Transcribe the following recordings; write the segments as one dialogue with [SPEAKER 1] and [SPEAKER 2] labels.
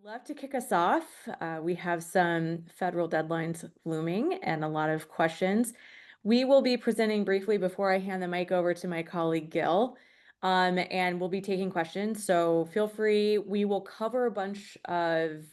[SPEAKER 1] Love to kick us off. We have some federal deadlines looming and a lot of questions. We will be presenting briefly before I hand the mic over to my colleague Gil, and we'll be taking questions. So feel free. We will cover a bunch of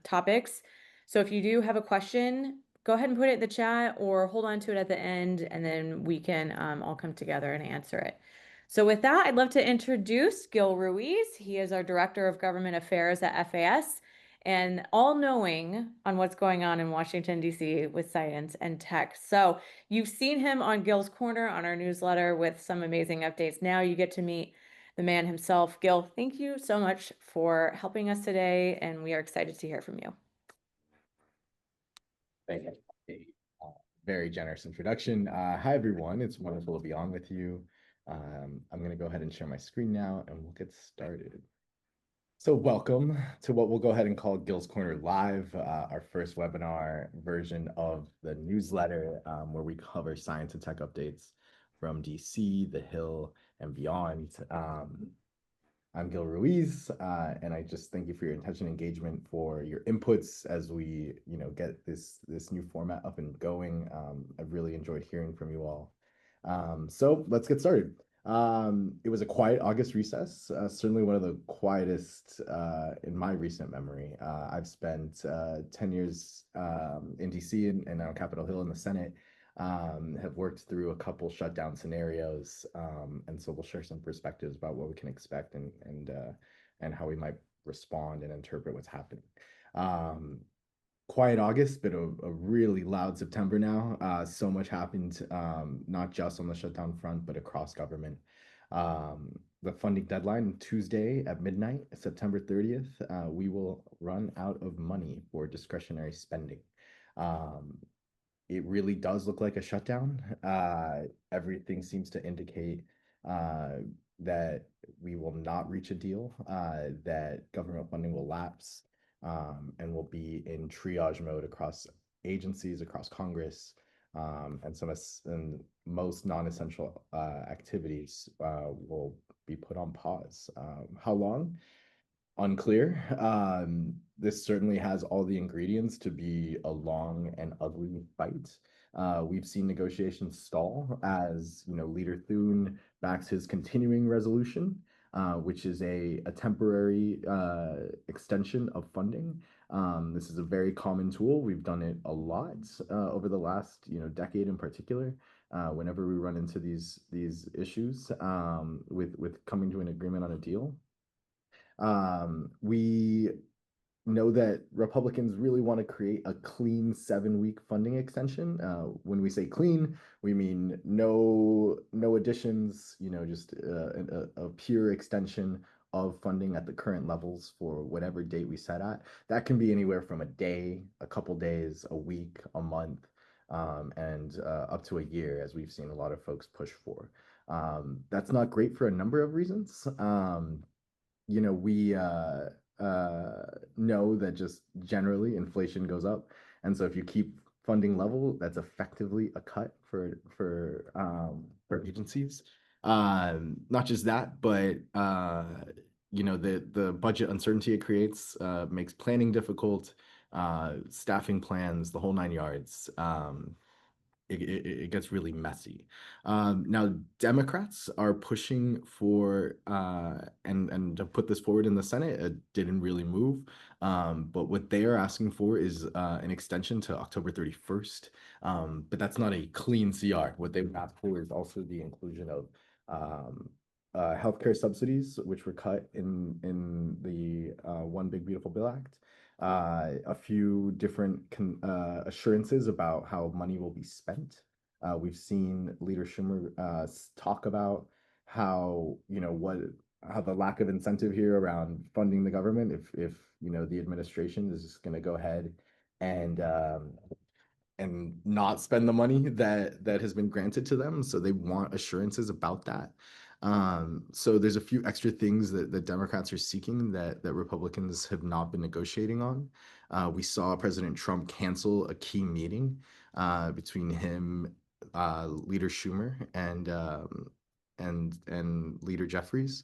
[SPEAKER 1] topics. So if you do have a question, go ahead and put it in the chat or hold on to it at the end, and then we can all come together and answer it. So with that, I'd love to introduce Gil Ruiz. He is our Director of Government Affairs at FAS and all-knowing on what's going on in Washington, D.C. with science and tech. So you've seen him on Gil's Corner on our newsletter with some amazing updates. Now you get to meet the man himself. Gil, thank you so much for helping us today, and we are excited to hear from you.
[SPEAKER 2] Thank you. Very generous introduction. Hi, everyone. It's wonderful to be on with you. I'm going to go ahead and share my screen now, and we'll get started. So welcome to what we'll go ahead and call Gil's Corner Live, our first webinar version of the newsletter, where we cover science and tech updates from DC, the Hill, and beyond. I'm Gil Ruiz, and I just thank you for your attention and engagement, for your inputs as we, get this new format up and going. I've really enjoyed hearing from you all. So let's get started. It was a quiet August recess, certainly one of the quietest in my recent memory. I've spent 10 years in DC and now Capitol Hill in the Senate. Have worked through a couple shutdown scenarios, and so we'll share some perspectives about what we can expect and how we might respond and interpret what's happening. Quiet August, but a really loud September now. So much happened, not just on the shutdown front, but across government. The funding deadline, Tuesday at midnight, September 30th, we will run out of money for discretionary spending. It really does look like a shutdown. Everything seems to indicate that we will not reach a deal, that government funding will lapse, and will be in triage mode across agencies, across Congress, and most non-essential activities will be put on pause. How long? Unclear. This certainly has all the ingredients to be a long and ugly fight. We've seen negotiations stall as Leader Thune backs his continuing resolution, which is a temporary extension of funding. This is a very common tool. We've done it a lot over the last decade in particular. Whenever we run into these issues with coming to an agreement on a deal. We know that Republicans really want to create a clean 7-week funding extension. When we say clean, we mean no additions, just a pure extension of funding at the current levels for whatever date we set at. That can be anywhere from a day, a couple days, a week, a month, and up to a year, as we've seen a lot of folks push for. That's not great for a number of reasons. We know that just generally inflation goes up, and so if you keep funding level, that's effectively a cut for agencies. Not just that, but the budget uncertainty it creates makes planning difficult, staffing plans, the whole 9 yards. It gets really messy. Now, Democrats are pushing for, and to put this forward in the Senate, it didn't really move. But what they are asking for is an extension to October 31st. But that's not a clean CR. What they would ask for is also the inclusion of healthcare subsidies, which were cut in the One Big Beautiful Bill Act. A few different assurances about how money will be spent. We've seen Leader Schumer talk about how how the lack of incentive here around funding the government if the administration is just going to go ahead and not spend the money that has been granted to them. So they want assurances about that. So there's a few extra things that Democrats are seeking that Republicans have not been negotiating on. We saw President Trump cancel a key meeting between him, Leader Schumer, and Leader Jeffries.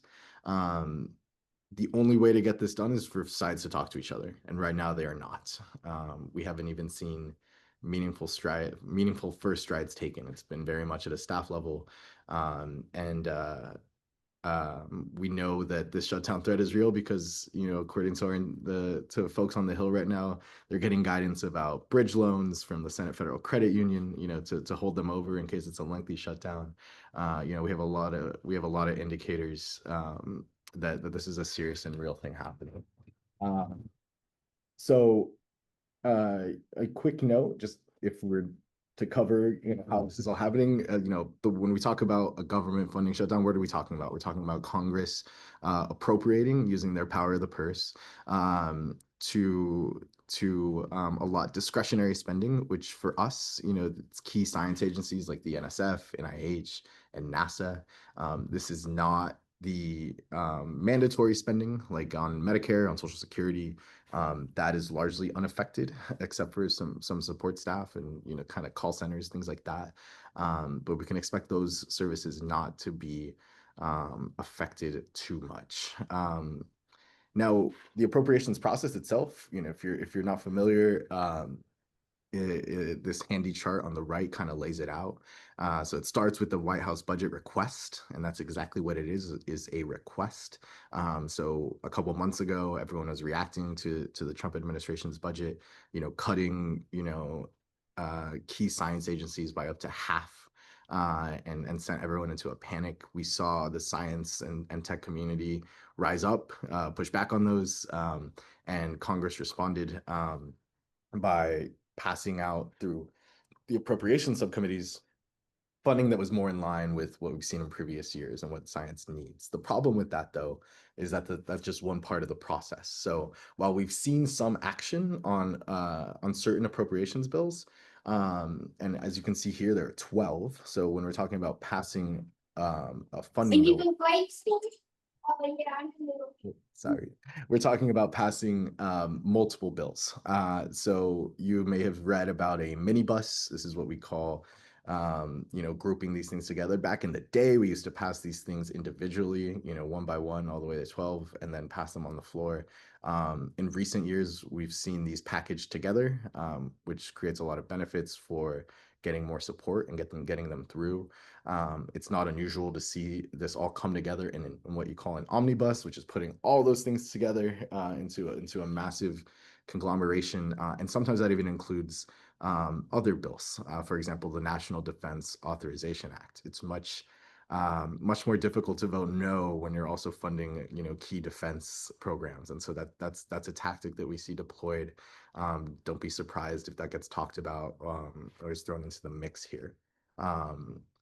[SPEAKER 2] the only way to get this done is for sides to talk to each other, and right now they are not. We haven't even seen meaningful first strides taken. It's been very much at a staff level, and we know that this shutdown threat is real because, according to to folks on the Hill right now, they're getting guidance about bridge loans from the Senate Federal Credit Union, to hold them over in case it's a lengthy shutdown. We have a lot of indicators that this is a serious and real thing happening. Um, so a quick note, just if we're to cover, how this is all happening. When we talk about a government funding shutdown, what are we talking about? We're talking about Congress appropriating, using their power of the purse, to allot discretionary spending, which for us, it's key science agencies like the NSF, NIH, and NASA. This is not the mandatory spending like on Medicare, on Social Security. That is largely unaffected, except for some support staff and, kind of call centers, things like that. But we can expect those services not to be affected too much. Now, the appropriations process itself, if you're not familiar, this handy chart on the right kind of lays it out. So it starts with the White House budget request, and that's exactly what it is a request. So a couple months ago, everyone was reacting to the Trump administration's budget, cutting, key science agencies by up to half. And sent everyone into a panic. We saw the science and tech community rise up, push back on those, and Congress responded by passing out through the appropriation subcommittees funding that was more in line with what we've seen in previous years and what science needs. The problem with that, though, is that that's just one part of the process. So while we've seen some action on certain appropriations bills, and as you can see here, there are 12. So when we're talking about passing a funding bill, sorry, we're talking about passing multiple bills. So you may have read about a minibus. This is what we call, grouping these things together. Back in the day, we used to pass these things individually, one by one, all the way to 12, and then pass them on the floor. In recent years, we've seen these packaged together, which creates a lot of benefits for getting more support and getting them through. It's not unusual to see this all come together in what you call an omnibus, which is putting all those things together into a massive conglomeration. And sometimes that even includes other bills. For example, the National Defense Authorization Act. It's much more difficult to vote no when you're also funding, key defense programs. And so that's a tactic that we see deployed. Don't be surprised if that gets talked about or is thrown into the mix here.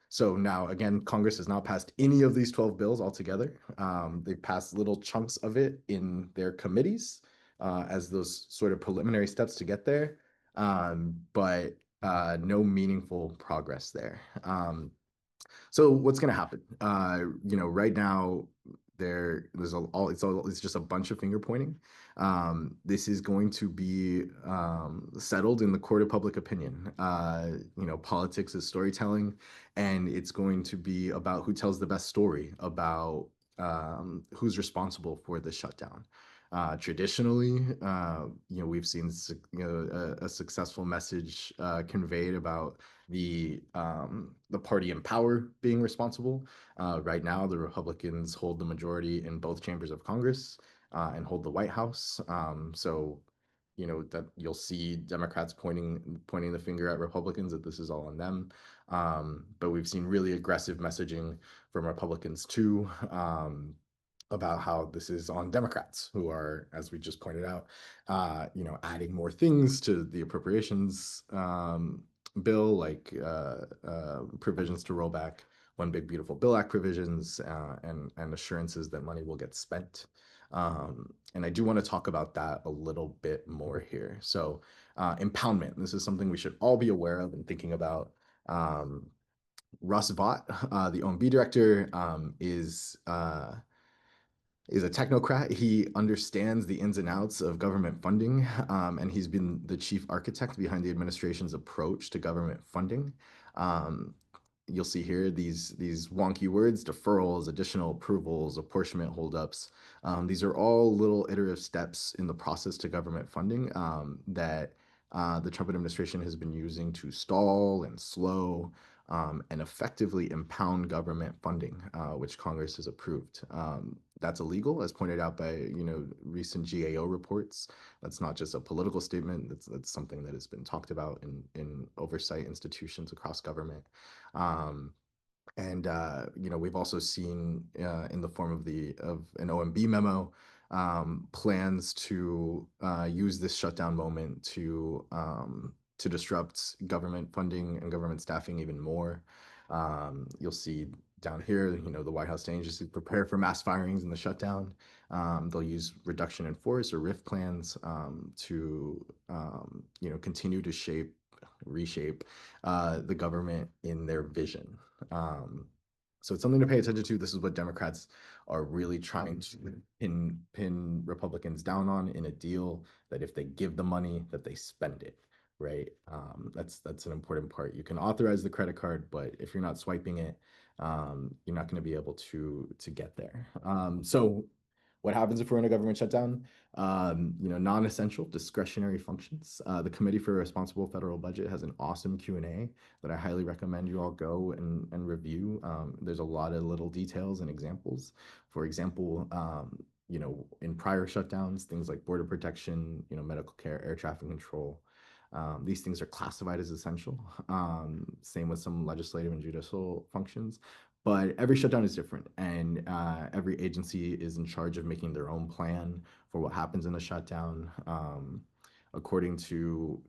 [SPEAKER 2] So now, again, Congress has not passed any of these 12 bills altogether. They've passed little chunks of it in their committees as those sort of preliminary steps to get there, but no meaningful progress there. So what's going to happen? Right now it's just a bunch of finger pointing. This is going to be settled in the court of public opinion. Politics is storytelling, and it's going to be about who tells the best story about who's responsible for the shutdown. Traditionally, we've seen a successful message conveyed about the party in power being responsible. Right now, the Republicans hold the majority in both chambers of Congress and hold the White House. So, that you'll see Democrats pointing the finger at Republicans that this is all on them. But we've seen really aggressive messaging from Republicans too. About how this is on Democrats who are, as we just pointed out, adding more things to the appropriations bill, like provisions to roll back One Big Beautiful Bill Act provisions and assurances that money will get spent. And I do want to talk about that a little bit more here. So impoundment, this is something we should all be aware of and thinking about. Russ Vought, the OMB director, is a technocrat. He understands the ins and outs of government funding, and he's been the chief architect behind the administration's approach to government funding. Um, you'll see here these wonky words: deferrals, additional approvals, apportionment holdups. These are all little iterative steps in the process to government funding that the Trump administration has been using to stall and slow and effectively impound government funding, which Congress has approved. That's illegal, as pointed out by recent GAO reports. That's not just a political statement. That's something that has been talked about in oversight institutions across government. Um, and we've also seen in the form of the of an OMB memo plans to use this shutdown moment to disrupt government funding and government staffing even more. You'll see down here, the White House agencies prepare for mass firings in the shutdown. They'll use reduction in force or RIF plans to continue to reshape the government in their vision. Um, so it's something to pay attention to. This is what Democrats are really trying to pin Republicans down on in a deal that if they give the money, that they spend it, right? That's an important part. You can authorize the credit card, but if you're not swiping it, you're not going to be able to get there. So what happens if we're in a government shutdown? Non-essential discretionary functions. The Committee for a Responsible Federal Budget has an awesome Q&A that I highly recommend you all go and review. There's a lot of little details and examples. For example, in prior shutdowns, things like border protection, medical care, air traffic control, these things are classified as essential. Same with some legislative and judicial functions. But every shutdown is different, and every agency is in charge of making their own plan for what happens in a shutdown. According to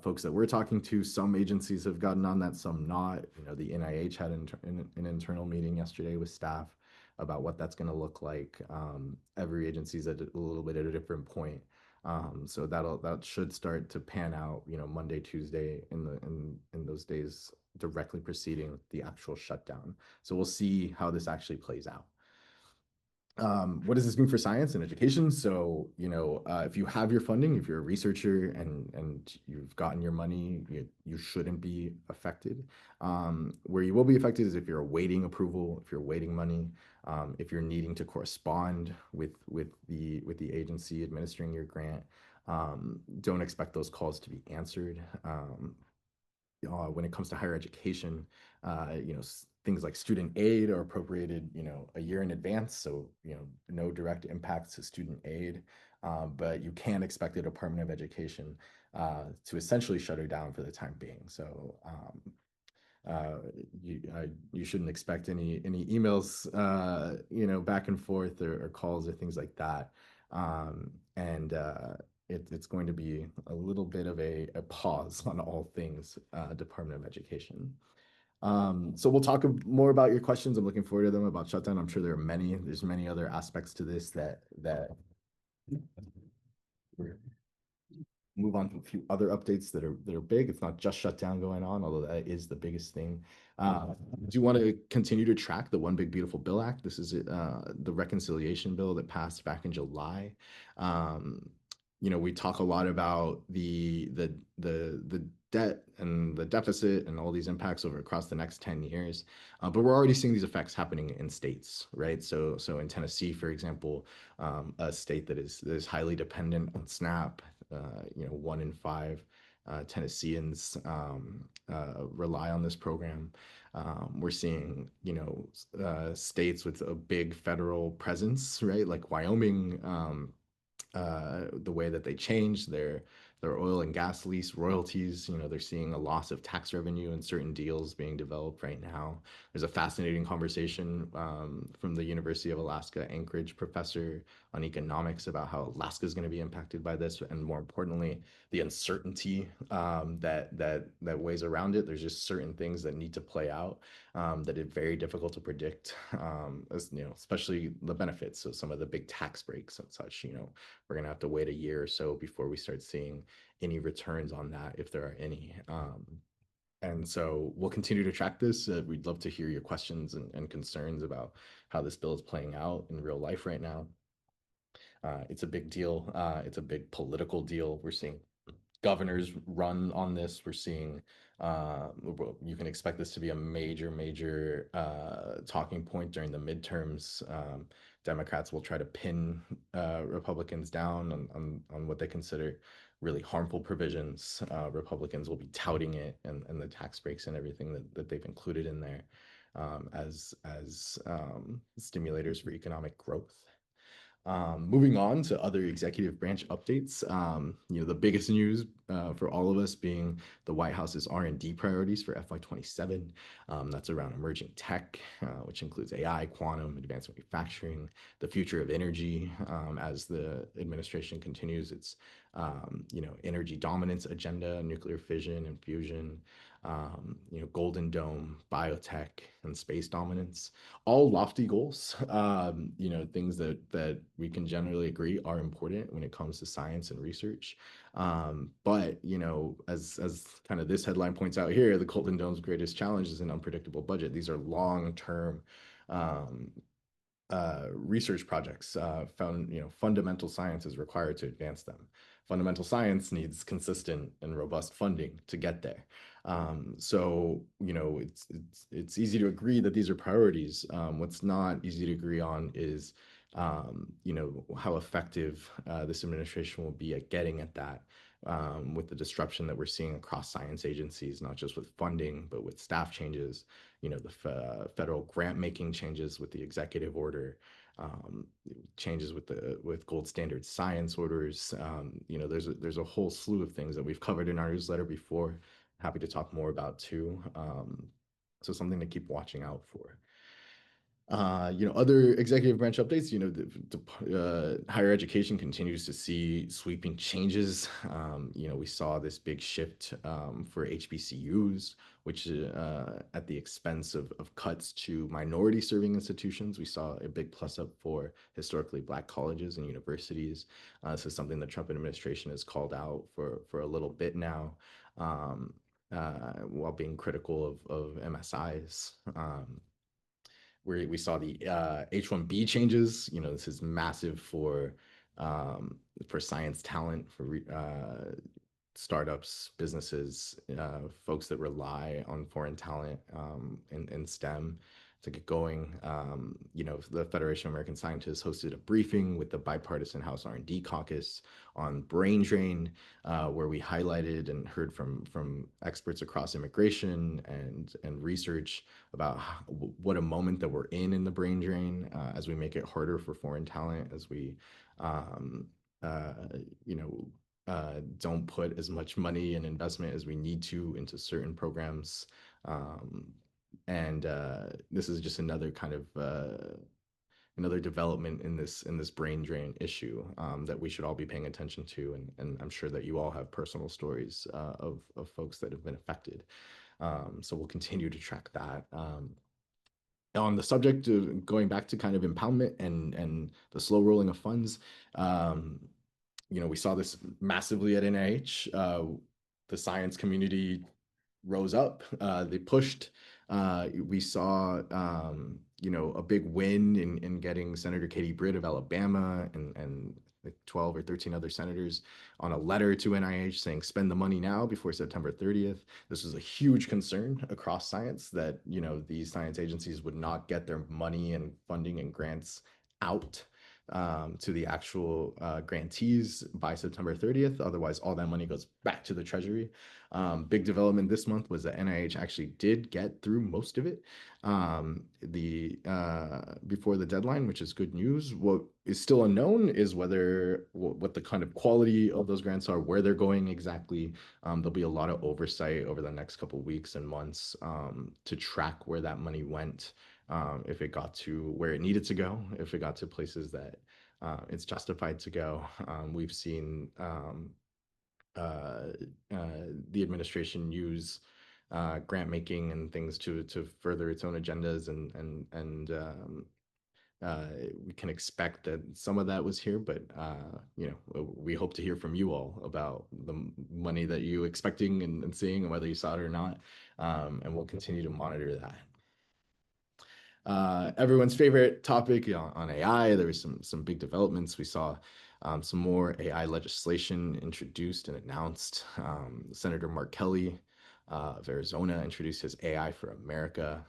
[SPEAKER 2] folks that we're talking to, some agencies have gotten on that, some not. The NIH had an internal meeting yesterday with staff about what that's going to look like. Every agency is at a little bit at a different point. So that should start to pan out, Monday, Tuesday, in those days directly preceding the actual shutdown. So we'll see how this actually plays out. What does this mean for science and education? So, if you have your funding, if you're a researcher and you've gotten your money, you shouldn't be affected. Where you will be affected is if you're awaiting approval, if you're awaiting money, if you're needing to correspond with the agency administering your grant. Don't expect those calls to be answered. When it comes to higher education, things like student aid are appropriated, a year in advance. So, no direct impacts to student aid, but you can expect the Department of Education to essentially shut it down for the time being. So, you shouldn't expect any emails, back and forth or calls or things like that. And it's going to be a little bit of a pause on all things Department of Education. So we'll talk more about your questions. I'm looking forward to them about shutdown. I'm sure there are many. There's many other aspects to this that move on to a few other updates that are big. It's not just shutdown going on, although that is the biggest thing. Do you want to continue to track the One Big Beautiful Bill Act? This is the reconciliation bill that passed back in July. We talk a lot about the debt and the deficit and all these impacts over across the next 10 years. But we're already seeing these effects happening in states, right? So in Tennessee, for example, a state that is highly dependent on SNAP, 1 in 5 Tennesseans rely on this program. We're seeing, states with a big federal presence, right? Like Wyoming, the way that they changed their oil and gas lease royalties. They're seeing a loss of tax revenue in certain deals being developed right now. There's a fascinating conversation from the University of Alaska Anchorage professor on economics about how Alaska is going to be impacted by this, and more importantly, the uncertainty that weighs around it. There's just certain things that need to play out that are very difficult to predict, especially the benefits. So some of the big tax breaks and such, we're going to have to wait a year or so before we start seeing any returns on that, if there are any. And so we'll continue to track this. We'd love to hear your questions and concerns about how this bill is playing out in real life right now. It's a big deal. It's a big political deal. We're seeing governors run on this. We're seeing you can expect this to be a major talking point during the midterms. Democrats will try to pin Republicans down on what they consider really harmful provisions. Republicans will be touting it and the tax breaks and everything that they've included in there as stimulators for economic growth. Moving on to other executive branch updates, the biggest news for all of us being the White House's R&D priorities for FY27. That's around emerging tech, which includes AI, quantum, advanced manufacturing, the future of energy, as the administration continues its, energy dominance agenda, nuclear fission and fusion, Golden Dome, biotech, and space dominance, all lofty goals, things that we can generally agree are important when it comes to science and research. But as kind of this headline points out here, the Golden Dome's greatest challenge is an unpredictable budget. These are long-term um, research projects. Fundamental science is required to advance them. Fundamental science needs consistent and robust funding to get there. It's easy to agree that these are priorities. What's not easy to agree on is how effective this administration will be at getting at that. With the disruption that we're seeing across science agencies, not just with funding, but with staff changes, the federal grant making changes with the executive order, um, changes with gold standard science orders. There's a whole slew of things that we've covered in our newsletter before. Happy to talk more about too. So something to keep watching out for. Other executive branch updates, higher education continues to see sweeping changes. We saw this big shift for HBCUs, which at the expense of cuts to minority serving institutions. We saw a big plus up for historically Black colleges and universities. This is something the Trump administration has called out for a little bit now. While being critical of MSIs. Where we saw the H-1B changes. This is massive for science talent, for startups, businesses, folks that rely on foreign talent in STEM to get going. The Federation of American Scientists hosted a briefing with the bipartisan House R&D caucus on brain drain, where we highlighted and heard from experts across immigration and research about what a moment that we're in the brain drain, as we make it harder for foreign talent, as we um, uh, you know don't put as much money and investment as we need to into certain programs. Um, and This is just another kind of another development in this brain drain issue that we should all be paying attention to. And I'm sure that you all have personal stories of folks that have been affected. So we'll continue to track that. On the subject of going back to kind of impoundment and the slow rolling of funds, um, we saw this massively at NIH. The science community rose up. They pushed. We saw, a big win in getting Senator Katie Britt of Alabama and like 12 or 13 other senators on a letter to NIH saying spend the money now before September 30th. This was a huge concern across science that, these science agencies would not get their money and funding and grants out to the actual grantees by September 30th. Otherwise, all that money goes back to the Treasury. Big development this month was that NIH actually did get through most of it before the deadline, which is good news. What is still unknown is what the kind of quality of those grants are, where they're going exactly. There'll be a lot of oversight over the next couple of weeks and months to track where that money went, if it got to where it needed to go, if it got to places that it's justified to go. We've seen uh, the administration use grant making and things to further its own agendas, and we can expect that some of that was here, but we hope to hear from you all about the money that you expecting and seeing, and whether you saw it or not, and we'll continue to monitor that. Everyone's favorite topic, on AI. There was some big developments. We saw Some more AI legislation introduced and announced. Senator Mark Kelly of Arizona introduced his AI for America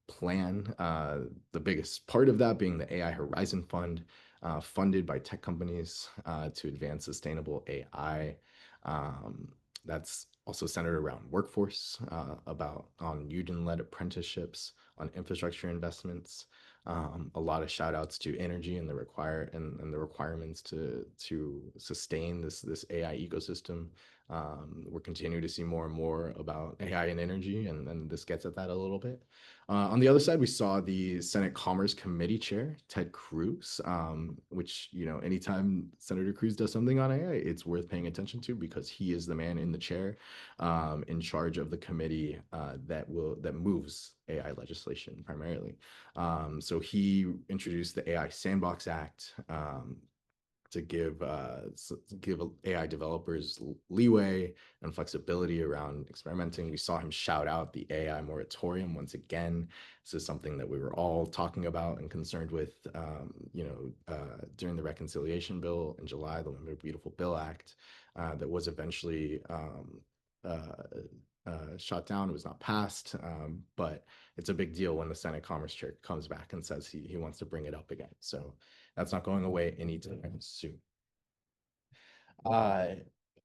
[SPEAKER 2] plan. The biggest part of that being the AI Horizon Fund, funded by tech companies to advance sustainable AI. Um, that's also centered around workforce, about on union-led apprenticeships, on infrastructure investments. A lot of shout outs to energy and and the requirements to sustain this AI ecosystem. We're continuing to see more and more about AI and energy, and this gets at that a little bit. On the other side, we saw the Senate Commerce Committee Chair, Ted Cruz, which, anytime Senator Cruz does something on AI, it's worth paying attention to because he is the man in the chair, in charge of the committee that moves AI legislation primarily. So he introduced the AI Sandbox Act, to give AI developers leeway and flexibility around experimenting. We saw him shout out the AI moratorium once again. This is something that we were all talking about and concerned with, during the reconciliation bill in July, the One Big Beautiful Bill Act, that was eventually shot down. It was not passed, but it's a big deal when the Senate Commerce Chair comes back and says he wants to bring it up again. So that's not going away anytime soon. Uh,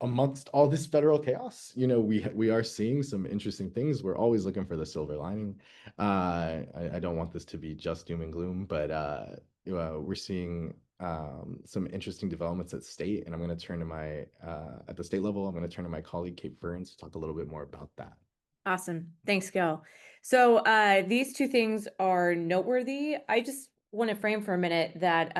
[SPEAKER 2] Amongst all this federal chaos, we are seeing some interesting things. We're always looking for the silver lining. I don't want this to be just doom and gloom, but we're seeing some interesting developments at state, and I'm going to turn to my at the state level. I'm going to turn to my colleague Kate Burns to talk a little bit more about that.
[SPEAKER 1] Awesome. Thanks, Gil. So these two things are noteworthy. I just want to frame for a minute that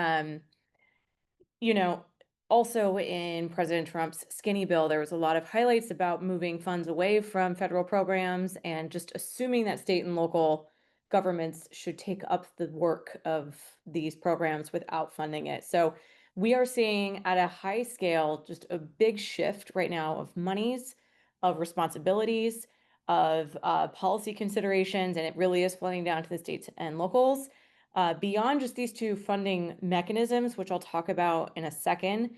[SPEAKER 1] you know, also in President Trump's skinny bill, there was a lot of highlights about moving funds away from federal programs and just assuming that state and local governments should take up the work of these programs without funding it. So we are seeing at a high scale just a big shift right now of monies, of responsibilities, of policy considerations, and it really is flooding down to the states and locals. Beyond just these two funding mechanisms, which I'll talk about in a second,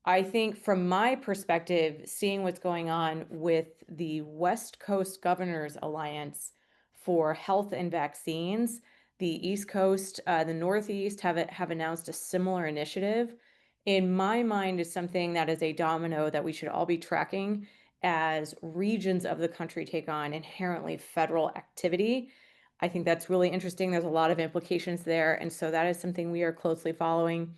[SPEAKER 1] I think from my perspective, seeing what's going on with the West Coast Governors Alliance for Health and Vaccines, the East Coast, the Northeast have announced a similar initiative. In my mind, is something that is a domino that we should all be tracking as regions of the country take on inherently federal activity. I think that's really interesting. There's a lot of implications there. And so that is something we are closely following.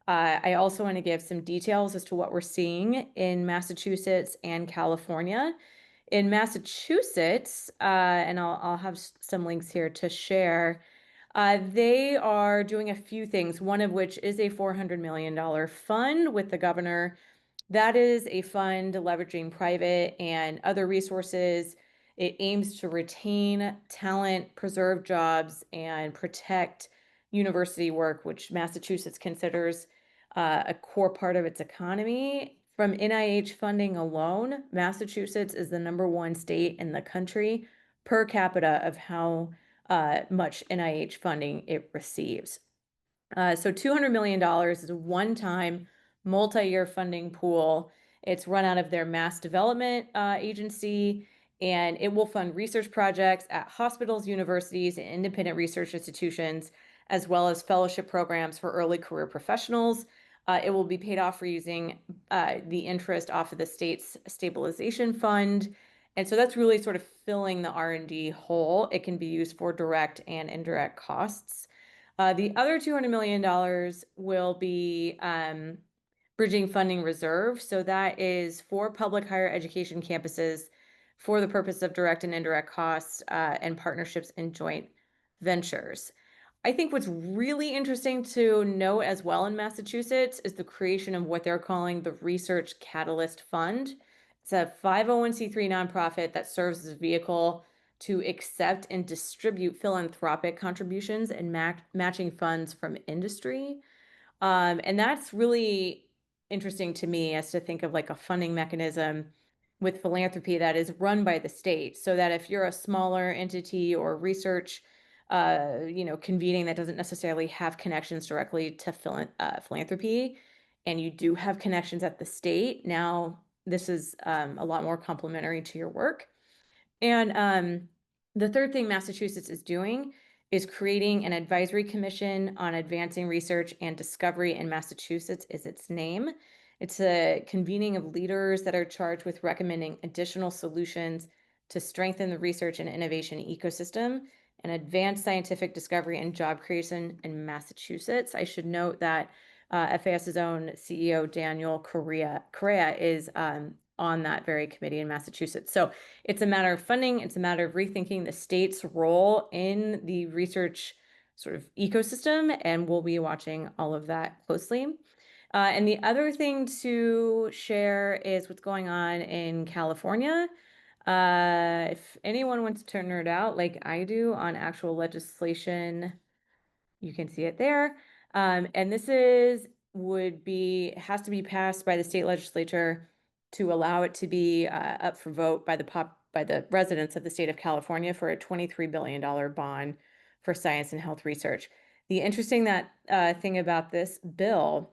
[SPEAKER 1] I also want to give some details as to what we're seeing in Massachusetts and California. In Massachusetts, and I'll have some links here to share, they are doing a few things, one of which is a $400 million fund with the governor. That is a fund leveraging private and other resources. It aims to retain talent, preserve jobs, and protect university work, which Massachusetts considers a core part of its economy. From NIH funding alone, Massachusetts is the #1 state in the country per capita of how much NIH funding it receives. So $200 million is a one-time multi-year funding pool. It's run out of their mass development agency, and it will fund research projects at hospitals, universities, and independent research institutions, as well as fellowship programs for early career professionals. It will be paid off for using the interest off of the state's stabilization fund. And so that's really sort of filling the R&D hole. It can be used for direct and indirect costs. The other $200 million will be bridging funding reserve. So that is for public higher education campuses for the purpose of direct and indirect costs and partnerships and joint ventures. I think what's really interesting to know as well in Massachusetts is the creation of what they're calling the Research Catalyst Fund. It's a 501(c)(3) nonprofit that serves as a vehicle to accept and distribute philanthropic contributions and matching funds from industry. And that's really interesting to me as to think of like a funding mechanism with philanthropy that is run by the state, so that if you're a smaller entity or research, convening that doesn't necessarily have connections directly to philanthropy, and you do have connections at the state, now this is a lot more complementary to your work. And the third thing Massachusetts is doing is creating an advisory commission on advancing research and discovery in Massachusetts is its name. It's a convening of leaders that are charged with recommending additional solutions to strengthen the research and innovation ecosystem and advance scientific discovery and job creation in Massachusetts. I should note that FAS's own CEO, Daniel Correa is on that very committee in Massachusetts. So it's a matter of funding. It's a matter of rethinking the state's role in the research sort of ecosystem, and we'll be watching all of that closely. And the other thing to share is what's going on in California. If anyone wants to nerd out like I do on actual legislation, you can see it there. And this has to be passed by the state legislature to allow it to be up for vote by the residents of the state of California for a $23 billion bond for science and health research. The interesting thing about this bill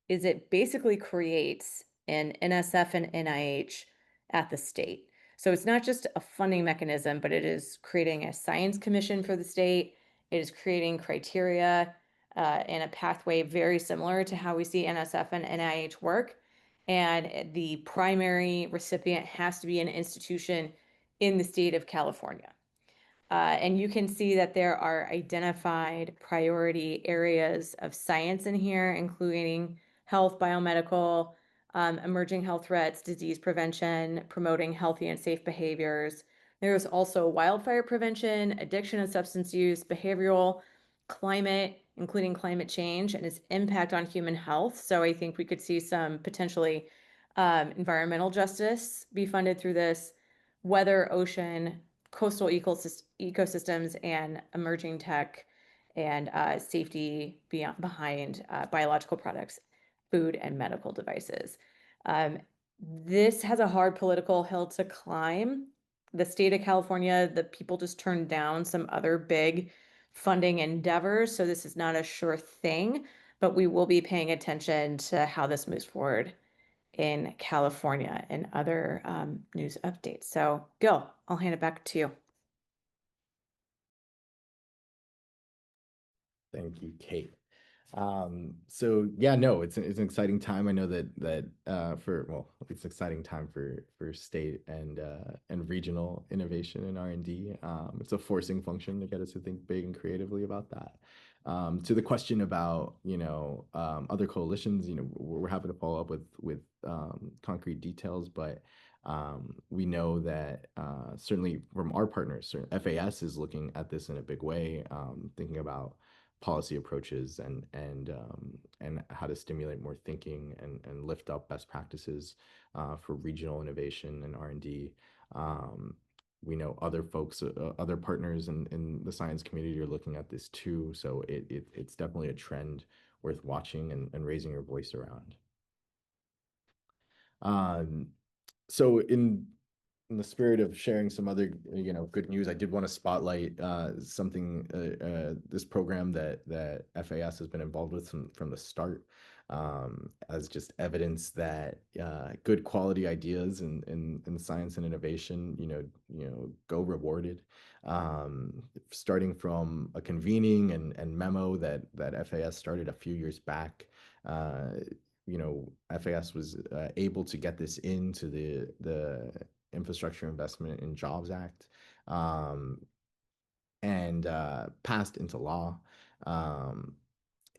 [SPEAKER 1] is it basically creates an NSF and NIH at the state. So it's not just a funding mechanism, but it is creating a science commission for the state. It is creating criteria and a pathway very similar to how we see NSF and NIH work. And the primary recipient has to be an institution in the state of California. And you can see that there are identified priority areas of science in here, including health, biomedical, emerging health threats, disease prevention, promoting healthy and safe behaviors. There's also wildfire prevention, addiction and substance use, behavioral, climate, including climate change and its impact on human health. So I think we could see some potentially environmental justice be funded through this, weather, ocean, coastal ecosystems, and emerging tech and safety behind biological products, food, and medical devices. This has a hard political hill to climb. The state of California, the people just turned down some other big funding endeavors, so this is not a sure thing, but we will be paying attention to how this moves forward in California and other news updates. So, Gil, I'll hand it back to you.
[SPEAKER 2] Thank you, Kate. So yeah, no, it's an exciting time. I know it's an exciting time for state and regional innovation and R&D. It's a forcing function to get us to think big and creatively about that. To the question about other coalitions, we're happy to follow up with concrete details, but we know that certainly from our partners, FAS is looking at this in a big way, thinking about policy approaches and how to stimulate more thinking and lift up best practices for regional innovation and R&D. We know other folks, other partners in the science community are looking at this too. So it's definitely a trend worth watching and raising your voice around. So in the spirit of sharing some other good news, I did want to spotlight this program that FAS has been involved with from the start, as just evidence that good quality ideas in science and innovation go rewarded. Starting from a convening and memo that FAS started a few years back. FAS was able to get this into the Infrastructure Investment in Jobs Act, and passed into law.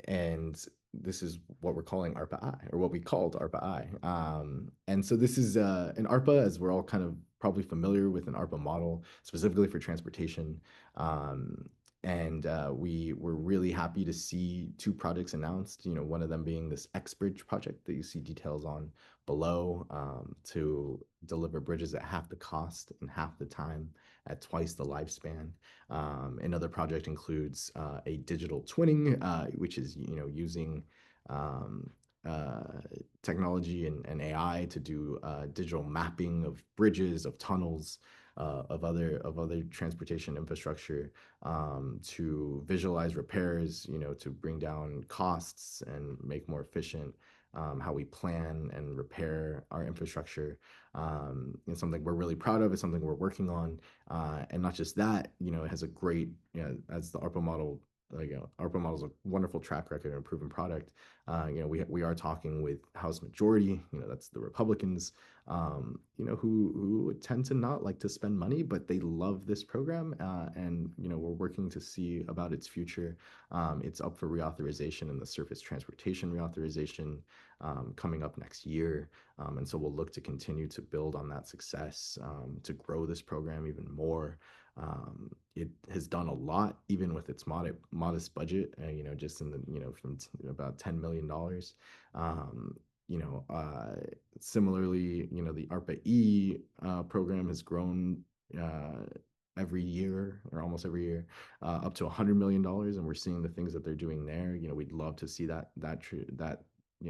[SPEAKER 2] And this is what we're calling ARPA-I, or what we called ARPA-I. And so this is an ARPA, as we're all kind of probably familiar with an ARPA model, specifically for transportation. And we were really happy to see two projects announced, one of them being this X-Bridge project that you see details on below, to deliver bridges at half the cost and half the time at twice the lifespan. Another project includes a digital twinning, which is using technology and AI to do digital mapping of bridges, of tunnels, of other transportation infrastructure, to visualize repairs, to bring down costs and make more efficient how we plan and repair our infrastructure. It's something we're really proud of. It's something we're working on. And not just that, it has a great, as the ARPA model, ARPA model is a wonderful track record and proven product. We are talking with House majority, that's the Republicans, who tend to not like to spend money, but they love this program. And, we're working to see about its future. It's up for reauthorization in the surface transportation reauthorization coming up next year. And so we'll look to continue to build on that success, to grow this program even more. It has done a lot, even with its modest budget, just in the, from about $10 million. Um, you know, uh, Similarly, the ARPA E program has grown every year or almost every year up to $100 million, and we're seeing the things that they're doing there. We'd love to see that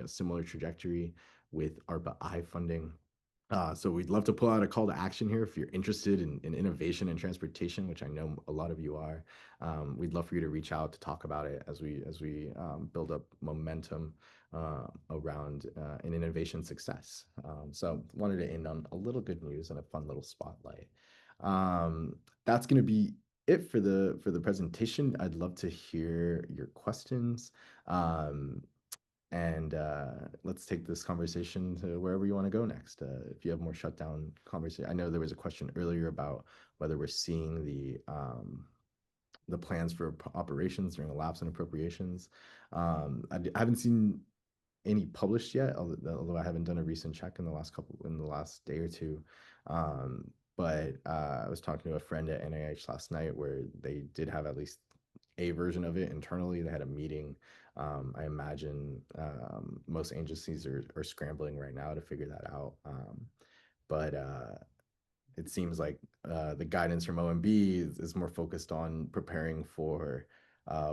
[SPEAKER 2] similar trajectory with ARPA I funding. So we'd love to pull out a call to action here if you're interested in innovation and transportation, which I know a lot of you are. We'd love for you to reach out to talk about it as we build up momentum around an innovation success. So wanted to end on a little good news and a fun little spotlight. That's going to be it for the presentation. I'd love to hear your questions. Um, and let's take this conversation to wherever you want to go next. If you have more shutdown conversation, I know there was a question earlier about whether we're seeing the plans for operations during a lapse in appropriations. I haven't seen any published yet, although I haven't done a recent check in the last day or two. But I was talking to a friend at NIH last night where they did have at least a version of it internally. They had a meeting. I imagine most agencies are scrambling right now to figure that out. But it seems like the guidance from OMB is more focused on preparing for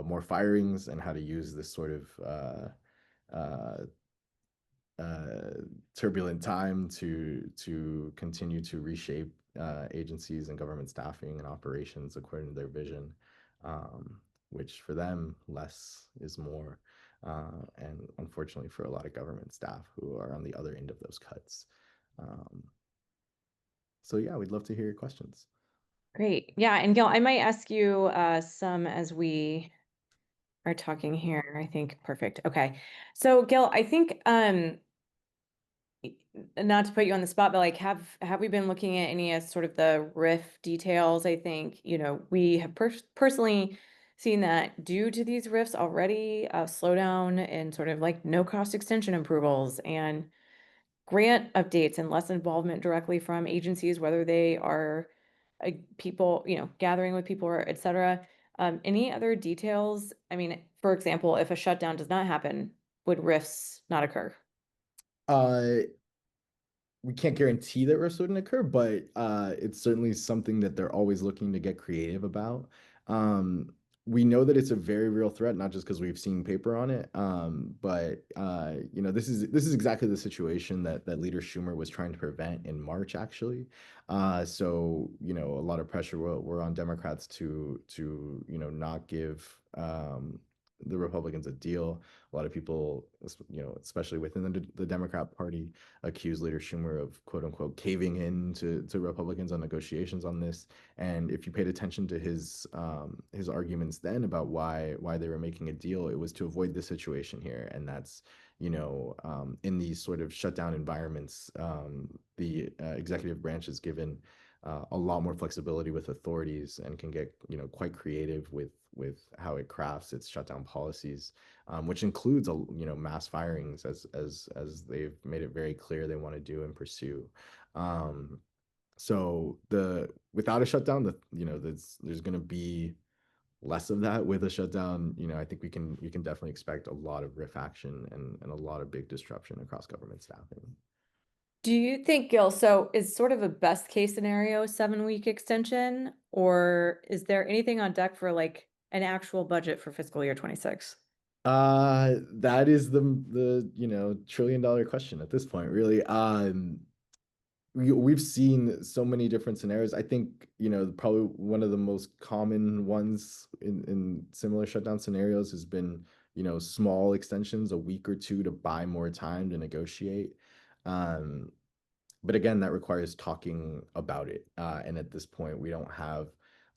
[SPEAKER 2] more firings and how to use this sort of uh, uh, turbulent time to continue to reshape agencies and government staffing and operations according to their vision, which for them less is more, and unfortunately for a lot of government staff who are on the other end of those cuts. Um, so yeah, we'd love to hear your questions.
[SPEAKER 1] Great. Yeah, and Gil, I might ask you some as we are talking here. I think perfect. Okay. So Gil, I think not to put you on the spot, but like have we been looking at any of sort of the RIF details? I think, we have personally seen that due to these RIFs already, a slowdown in sort of like no cost extension approvals and grant updates and less involvement directly from agencies, whether they are people, gathering with people or et cetera. Any other details? I mean, for example, if a shutdown does not happen, would RIFs not occur?
[SPEAKER 2] Uh, we can't guarantee that rifts wouldn't occur, but it's certainly something that they're always looking to get creative about. Um, we know that it's a very real threat, not just because we've seen paper on it, but this is exactly the situation that Leader Schumer was trying to prevent in March, actually. So a lot of pressure were on Democrats to not give the Republicans a deal. A lot of people, especially within the Democrat Party, accused Leader Schumer of quote unquote caving in to Republicans on negotiations on this. And if you paid attention to his arguments then about why they were making a deal, it was to avoid this situation here. And that's in these sort of shutdown environments, the executive branch is given a lot more flexibility with authorities and can get quite creative with how it crafts its shutdown policies, which includes mass firings as they've made it very clear they want to do and pursue. So without a shutdown, there's going to be less of that. With a shutdown, I think we can definitely expect a lot of riff action and a lot of big disruption across government staffing.
[SPEAKER 1] Do you think, Gil, so is sort of a best case scenario 7-week extension, or is there anything on deck for like an actual budget for fiscal year 26?
[SPEAKER 2] That is the trillion-dollar question at this point, really. We've seen so many different scenarios. I think, probably one of the most common ones in similar shutdown scenarios has been, small extensions, a week or two to buy more time to negotiate. Um, but again, that requires talking about it. And at this point, we don't have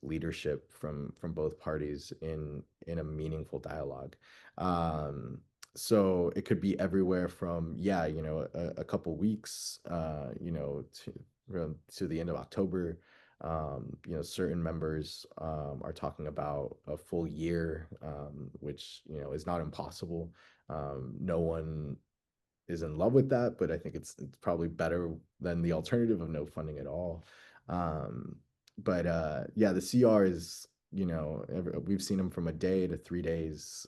[SPEAKER 2] leadership from both parties in a meaningful dialogue. Um, so it could be everywhere from a couple weeks, to the end of October. Certain members are talking about a full year, which is not impossible. No one is in love with that, but I think it's probably better than the alternative of no funding at all. Um, but yeah, the CR is, we've seen them from a day to 3 days.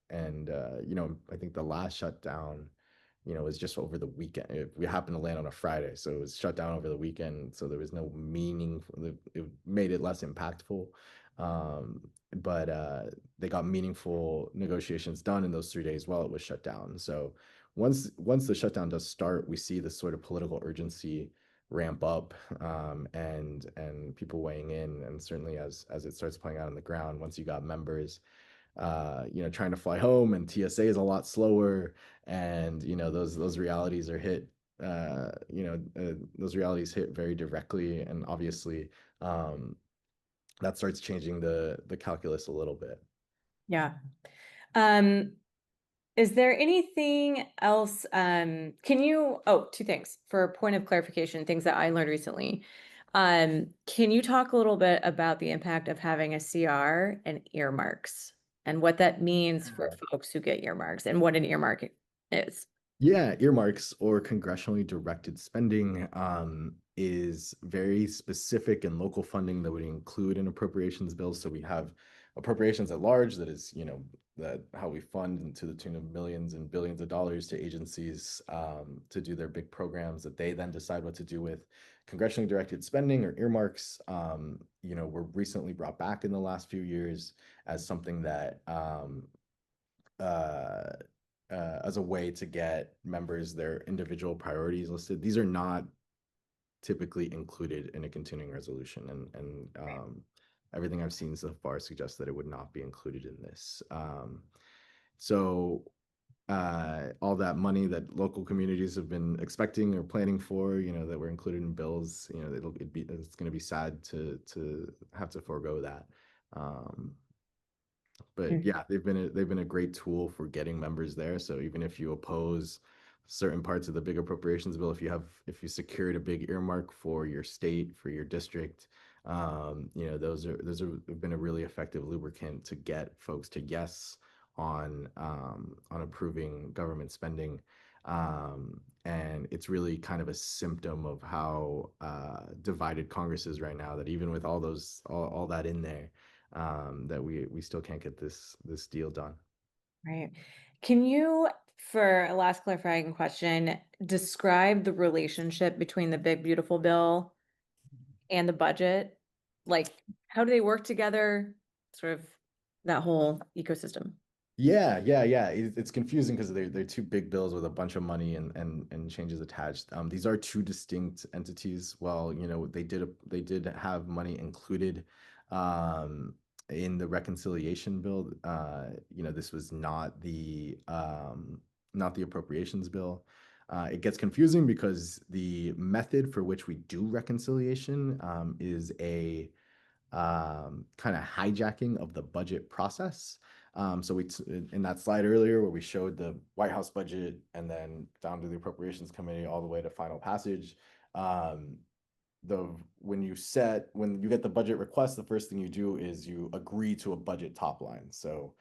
[SPEAKER 2] And I think the last shutdown, was just over the weekend. We happened to land on a Friday, so it was shut down over the weekend. So there was no meaning. It made it less impactful. Um, but they got meaningful negotiations done in those 3 days while it was shut down. So once the shutdown does start, we see this sort of political urgency ramp up, and people weighing in, and certainly as it starts playing out on the ground, once you got members trying to fly home, and TSA is a lot slower, and those realities are hit. Those realities hit very directly, and obviously, um, that starts changing the calculus a little bit.
[SPEAKER 1] Yeah. Um, is there anything else? Two things for a point of clarification, things that I learned recently. Can you talk a little bit about the impact of having a CR and earmarks and what that means for folks who get earmarks and what an earmark is?
[SPEAKER 2] Yeah, earmarks or congressionally directed spending is very specific and local funding that would include an appropriations bill. So we have appropriations at large, that is, that how we fund to the tune of millions and billions of dollars to agencies to do their big programs that they then decide what to do with. Congressionally directed spending or earmarks, were recently brought back in the last few years as something that uh, as a way to get members their individual priorities listed. These are not typically included in a continuing resolution, and everything I've seen so far suggests that it would not be included in this. So all that money that local communities have been expecting or planning for, that were included in bills, it's going to be sad to have to forego that. Um, but
[SPEAKER 1] Mm.
[SPEAKER 2] yeah, they've been a great tool for getting members there. So even if you oppose certain parts of the big appropriations bill, if you secured a big earmark for your state, for your district, those are have been a really effective lubricant to get folks to yes on approving government spending. And it's really kind of a symptom of how divided Congress is right now, that even with all that in there, that we still can't get this deal done.
[SPEAKER 1] Right. Can you, for a last clarifying question, describe the relationship between the big beautiful bill and the budget? Like, how do they work together? Sort of that whole ecosystem.
[SPEAKER 2] Yeah, yeah, yeah. It's confusing because they're two big bills with a bunch of money and changes attached. These are two distinct entities. Well, they did have money included um, in the reconciliation bill. This was not the appropriations bill. It gets confusing because the method for which we do reconciliation is a kind of hijacking of the budget process. So in that slide earlier where we showed the White House budget and then down to the Appropriations Committee all the way to final passage, um, the when you get the budget request, the first thing you do is you agree to a budget top line. So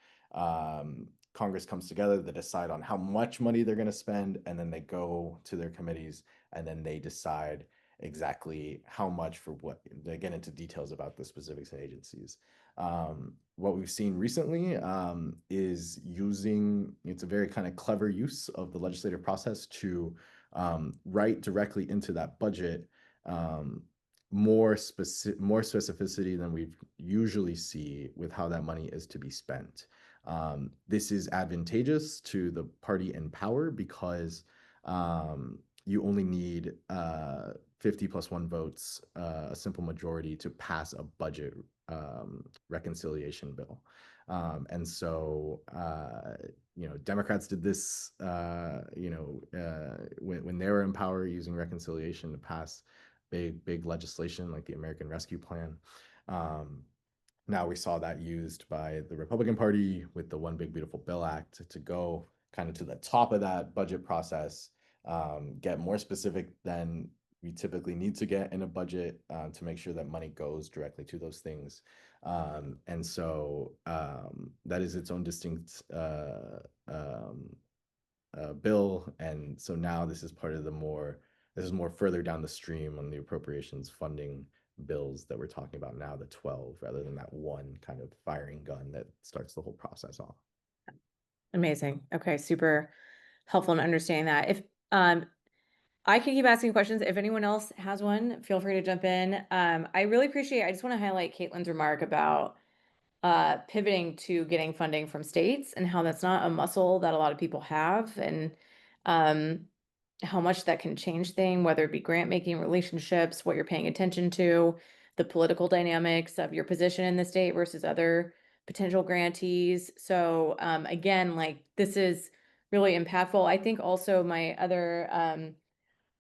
[SPEAKER 2] Congress comes together, they decide on how much money they're going to spend, and then they go to their committees, and then they decide exactly how much for what. They get into details about the specifics and agencies. What we've seen recently is it's a very kind of clever use of the legislative process to write directly into that budget um, more specificity than we usually see with how that money is to be spent. This is advantageous to the party in power because you only need 50 plus one votes, a simple majority, to pass a budget reconciliation bill. And so, Democrats did this, when they were in power using reconciliation to pass big legislation like the American Rescue Plan. Um, Now we saw that used by the Republican Party with the One Big Beautiful Bill Act to go kind of to the top of that budget process, get more specific than we typically need to get in a budget to make sure that money goes directly to those things. That is its own distinct bill. And so now this is part of this is more further down the stream on the appropriations funding bills that we're talking about now, the 12, rather than that one kind of firing gun that starts the whole process off.
[SPEAKER 1] Amazing. Okay, super helpful in understanding that. If I can keep asking questions. If anyone else has one, feel free to jump in. I really appreciate, I just want to highlight Caitlin's remark about pivoting to getting funding from states and how that's not a muscle that a lot of people have, and um, how much that can change things, whether it be grant making, relationships, what you're paying attention to, the political dynamics of your position in the state versus other potential grantees. So again, like this is really impactful. I think also my other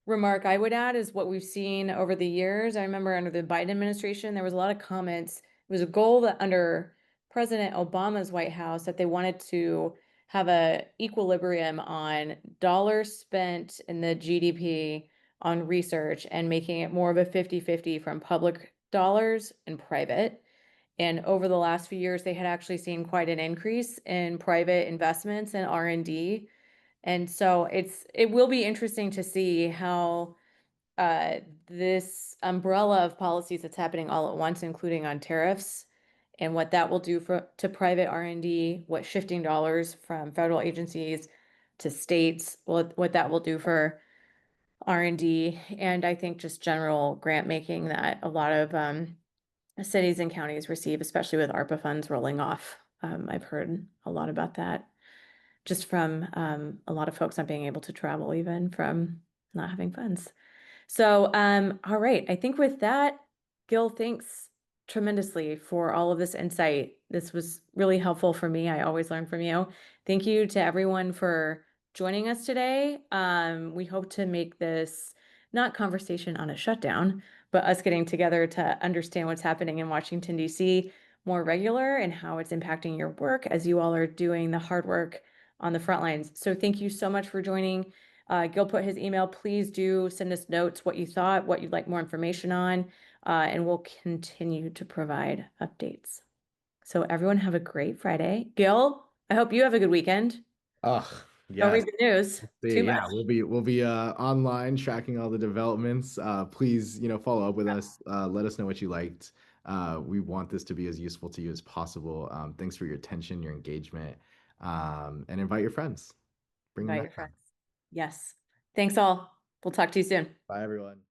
[SPEAKER 1] remark I would add is what we've seen over the years. I remember under the Biden administration, there was a lot of comments. It was a goal that under President Obama's White House that they wanted to have a equilibrium on dollars spent in the GDP on research and making it more of a 50-50 from public dollars and private. And over the last few years, they had actually seen quite an increase in private investments and R&D. And so it will be interesting to see how uh, this umbrella of policies that's happening all at once, including on tariffs, and what that will do for to private R&D, what shifting dollars from federal agencies to states, what that will do for R&D, and I think just general grant making that a lot of cities and counties receive, especially with ARPA funds rolling off. I've heard a lot about that just from a lot of folks not being able to travel, even from not having funds. So, all right. I think with that, Gil, thanks tremendously for all of this insight. This was really helpful for me. I always learn from you. Thank you to everyone for joining us today. We hope to make this not conversation on a shutdown, but us getting together to understand what's happening in Washington, D.C. more regular and how it's impacting your work as you all are doing the hard work on the front lines. So thank you so much for joining. Gil put his email. Please do send us notes, what you thought, what you'd like more information on, and we'll continue to provide updates. So everyone have a great Friday. Gil, I hope you have a good weekend.
[SPEAKER 2] Oh,
[SPEAKER 1] Don't
[SPEAKER 2] yes.
[SPEAKER 1] read the news too
[SPEAKER 2] Yeah,
[SPEAKER 1] much.
[SPEAKER 2] we'll be online tracking all the developments. Please, follow up with us. Let us know what you liked. We want this to be as useful to you as possible. Thanks for your attention, your engagement, and invite your friends. Bring them
[SPEAKER 1] Invite
[SPEAKER 2] back
[SPEAKER 1] your
[SPEAKER 2] on.
[SPEAKER 1] friends. Yes. Thanks all. We'll talk to you soon.
[SPEAKER 2] Bye, everyone.